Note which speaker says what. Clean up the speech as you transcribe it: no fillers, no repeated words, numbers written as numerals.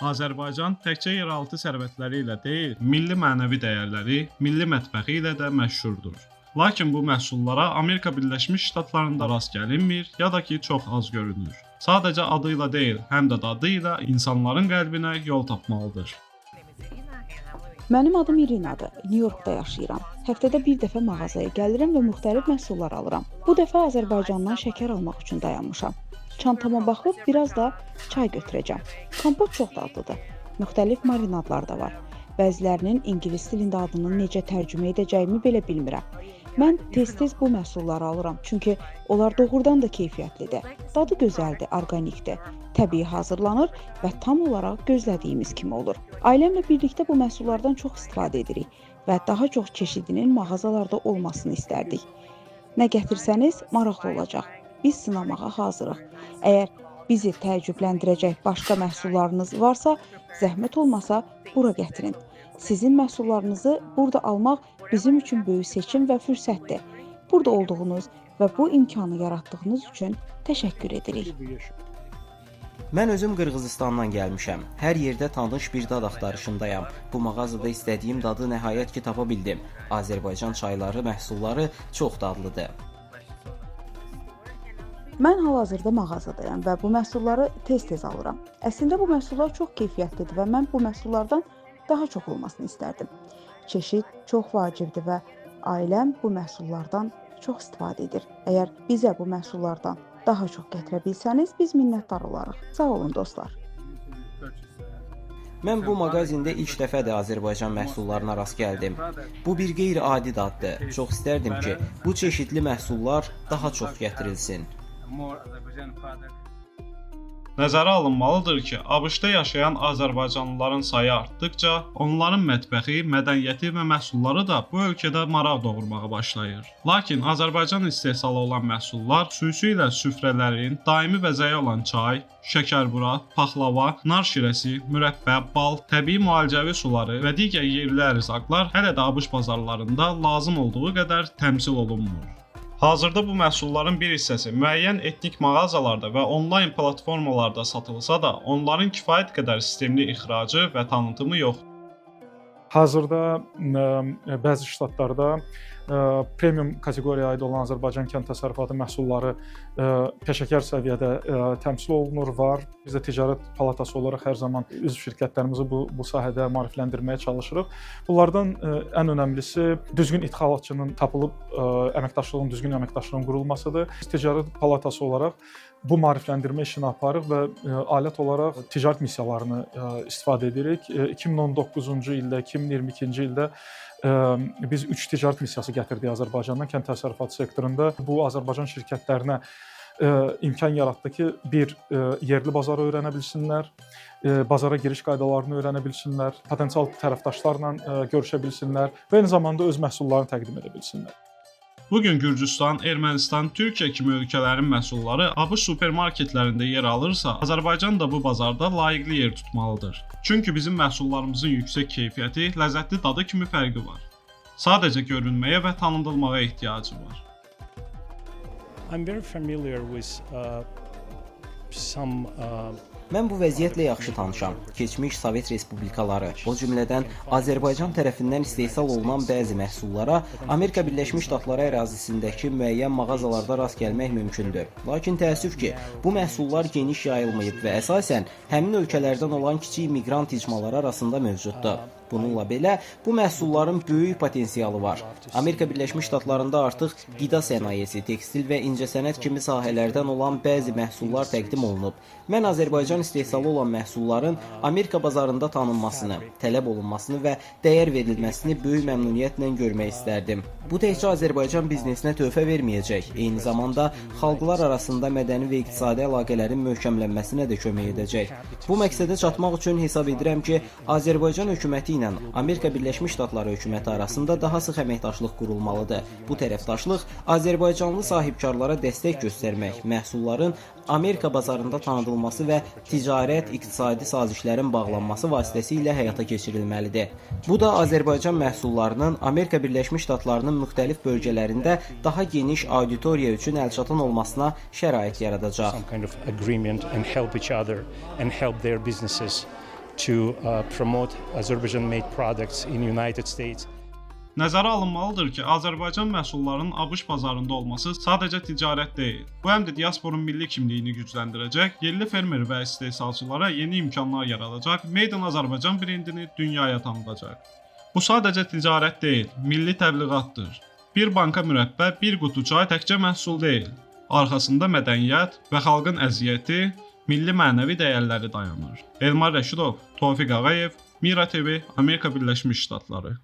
Speaker 1: Azərbaycan təkcə yeraltı sərvətləri ilə deyil, milli mənəvi dəyərləri, milli mətbəxi ilə də məşhurdur. Lakin bu məhsullara Amerika Birləşmiş Ştatlarında rast gəlinmir, ya da ki çox az görünür. Sadəcə adı ilə deyil, həm də dadı ilə insanların qəlbinə yol tapmalıdır.
Speaker 2: Mənim adım İrinadır. Nyu-Yorkda yaşayıram. Həftədə bir dəfə mağazaya gəlirəm və müxtəlif məhsullar alıram. Bu dəfə Azərbaycandan şəkər almaq üçün dayanmışam. Çantama baxıb biraz da çay götürəcəm. Kompot çox dadlıdır. Müxtəlif marinadlar da var. Bəzilərinin ingilis dilində adını necə tərcümə edəcəyimi belə bilmirəm. Mən tez-tez bu məhsulları alıram, çünki onlar doğrudan da keyfiyyətlidir. Dadı gözəldir, orqanikdir, təbii hazırlanır və tam olaraq gözlədiyimiz kimi olur. Ailəmlə birlikdə bu məhsullardan çox istifadə edirik və daha çox çeşidinin mağazalarda olmasını istərdik. Nə gətirsəniz maraqlı olacaq. Biz sınamağa hazırıq. Əgər bizi təəccübləndirəcək başqa məhsullarınız varsa, zəhmət olmasa bura gətirin. Sizin məhsullarınızı burada almaq bizim üçün böyük seçim və fürsətdir. Burada olduğunuz və bu imkanı yaratdığınız üçün təşəkkür edirik.
Speaker 3: Mən özüm Qırğızıstandan gəlmişəm. Hər yerdə tanış bir dad axtarışındayam. Bu mağazada istədiyim dadı nəhayət ki tapa bildim. Azərbaycan çayları, məhsulları çox dadlıdır.
Speaker 2: Mən hal-hazırda mağazadayam və bu məhsulları tez-tez alıram. Əslində bu məhsullar çox keyfiyyətlidir və mən bu məhsullardan daha çox olmasını istərdim. Çeşid çox vacibdir və ailəm bu məhsullardan çox istifadə edir. Əgər bizə bu məhsullardan daha çox gətirə bilsəniz, biz minnətdar olarıq. Sağ olun dostlar.
Speaker 3: Mən bu mağazində ilk dəfədir Azərbaycan məhsullarına rast gəldim. Bu bir qeyri-adi daddır. Çox istərdim ki, bu çeşidli məhsullar daha çox gətirilsin.
Speaker 1: Nəzərə alınmalıdır ki, ABŞ-da yaşayan azərbaycanlıların sayı artdıkca, onların mətbəxi, mədəniyyəti və məhsulları da bu ölkədə maraq doğurmağa başlayır. Lakin Azərbaycan istehsalı olan məhsullar, xüsusilə süfrələrin daimi bəzəyi olan çay, şəkərbura, paxlava, nar şirəsi, mürəbbə, bal, təbii müalicəvi suları və digər yerli ərzaqlar hələ də ABŞ bazarlarında lazım olduğu qədər təmsil olunmur. Hazırda bu məhsulların bir hissəsi müəyyən etnik mağazalarda və onlayn platformalarda satılsa da, onların kifayət qədər sistemli ixracı və tanıtımı yoxdur.
Speaker 4: Hazırda bəzi ştatlarda premium kateqoriyaya aid olan Azərbaycan kənd təsərrüfatı məhsulları peşəkar səviyyədə təmsil olunur, var. Biz də Ticarət Palatası olaraq hər zaman üzv şirkətlərimizi bu sahədə maarifləndirməyə çalışırıq. Bunlardan ən önəmlisi düzgün ixalatçının tapılıb düzgün əməkdaşlığın qurulmasıdır. Biz Ticarət Palatası olaraq bu maarifləndirmə işini aparırıq və alət olaraq ticarət missiyalarını istifadə edirik. 2019-cu ildə, 2022-ci ildə biz 3 ticarət missiyası gətirdik Azərbaycandan kənd təsərrüfatı sektorunda. Bu Azərbaycan şirkətlərinə imkan yaratdı ki, bir yerli bazarı öyrənə bilsinlər, bazara giriş qaydalarını öyrənə bilsinlər, potensial tərəfdaşlarla görüşə bilsinlər və eyni zamanda öz məhsullarını təqdim edə bilsinlər.
Speaker 1: Bugün Gürcüstan, Ermənistan, Türkiyə kimi ölkələrin məhsulları ABŞ supermarketlərində yer alırsa, Azərbaycan da bu bazarda layiqli yer tutmalıdır. Çünki bizim məhsullarımızın yüksək keyfiyyəti, ləzzətli dadı kimi fərqi var. Sadəcə görünməyə və tanınılmağa ehtiyacı var.
Speaker 5: I'm very familiar with some
Speaker 3: Mən bu vəziyyətlə yaxşı tanışam. Keçmiş Sovet Respublikaları, o cümlədən Azərbaycan tərəfindən istehsal olunan bəzi məhsullara Amerika Birləşmiş Ştatları ərazisindəki müəyyən mağazalarda rast gəlmək mümkündür. Lakin təəssüf ki, bu məhsullar geniş yayılmayıb və əsasən həmin ölkələrdən olan kiçik miqrant icmaları arasında mövcuddur. Bununla belə, bu məhsulların böyük potensialı var. Amerika Birləşmiş Ştatlarında artıq qida sənayesi, tekstil və incəsənət kimi sahələrdən olan bəzi məhsullar təqdim olunub. Mən Azərbaycan istehsalı olan məhsulların Amerika bazarında tanınmasını, tələb olunmasını və dəyər verilməsini böyük məmnuniyyətlə görmək istərdim. Bu təkcə Azərbaycan biznesinə töhfə verməyəcək, eyni zamanda xalqlar arasında mədəni və iqtisadi əlaqələrin möhkəmlənməsinə də kömək edəcək. Bu məqsədə çatmaq üçün hesab edirəm ki, Azərbaycan hökuməti ilə Amerika Birləşmiş Ştatları hökuməti arasında daha sıx əməkdaşlıq qurulmalıdır. Bu tərəfdaşlıq Azərbaycanlı sahibkarlara dəstək göstərmək, məhsulların Amerika bazarında tanıdılması və ticarət, iqtisadi sazişlərin bağlanması vasitəsilə həyata keçirilməlidir. Bu da Azərbaycan məhsullarının Amerika Birləşmiş Ştatlarının müxtəlif bölgələrində daha geniş auditoriya üçün əlçatan olmasına şərait yaradacaq.
Speaker 5: to promote Azerbaijan-made products in United States.
Speaker 1: Nəzərə alınmalıdır ki, Azərbaycan məhsullarının ABŞ bazarında olması sadəcə ticarət deyil. Bu həm də diasporun milli kimliyini gücləndirəcək, yerli fermer və istehsalçılara yeni imkanlar yaradacaq, Made in Azərbaycan brendini dünyaya tanıdacaq. Bu sadəcə ticarət deyil, milli təbliğatdır. Bir banka mürəbbə, bir qutu çay təkcə məhsul deyil. Arxasında mədəniyyət və xalqın əziyyəti, milli mənəvi dəyərləri dayanır. Elmar Rəşidov, Tofiq Ağayev, Mira TV, Amerika Birləşmiş Ştatları.